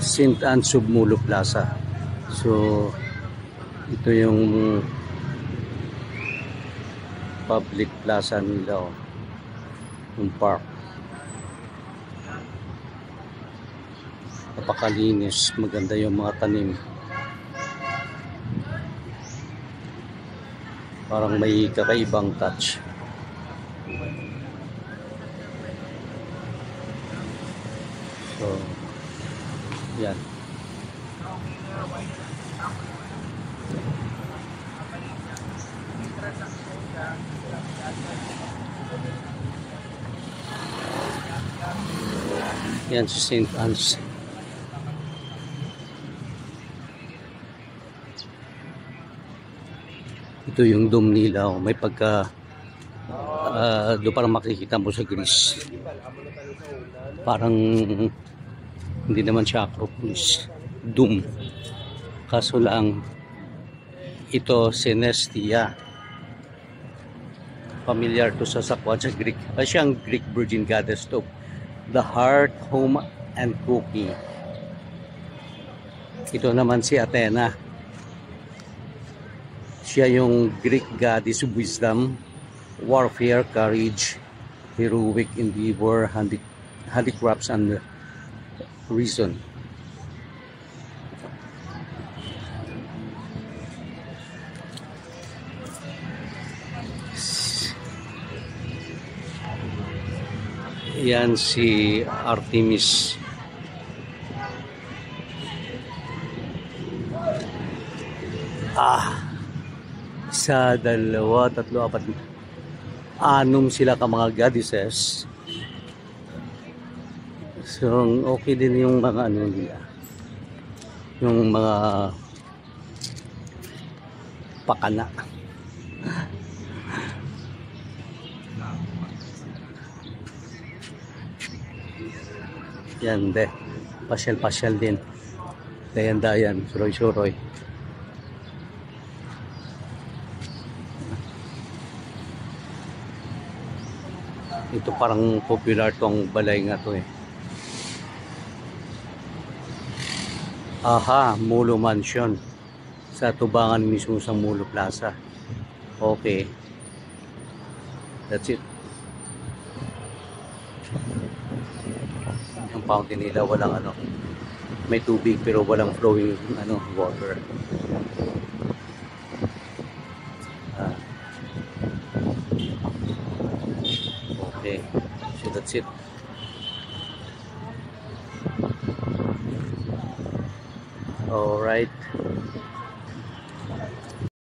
St. Anne Submulo Plaza. So ito yung public plaza nila, yung park. Napakalinis, maganda yung mga tanim. Parang may kakaibang touch. So yan. Yan si St. Anne's. Ito yung dome nila. May pagka doon parang makikita mo sa Greece. Parang hindi naman siya Acropolis. Dome. Kaso lang ito Synestia. Familiar to sa Sakwan sa Greek. Siyang Greek Virgin Goddess to. The Heart, Home, and Cookie. Ito naman si Athena. Siya yung Greek goddess of wisdom, warfare, courage, heroic endeavor, handicrafts, and reason. Yan si Artemis. Isa, dalawa, tatlo, apat, anom sila ka mga goddesses. So okay din yung mga ano nila, yung mga pakana. Yan de, pasyal-pasyal din. Dayan-dayan, suroy-suroy. Ito parang popular tong balay nga to eh. Aha, Mulo Mansion. Sa tubangan mismo sa Mulo Plaza. Okay. That's it. Ang fountain nila walang ano, may tubig pero walang flowing ano, water. Okay, so that's it. All right.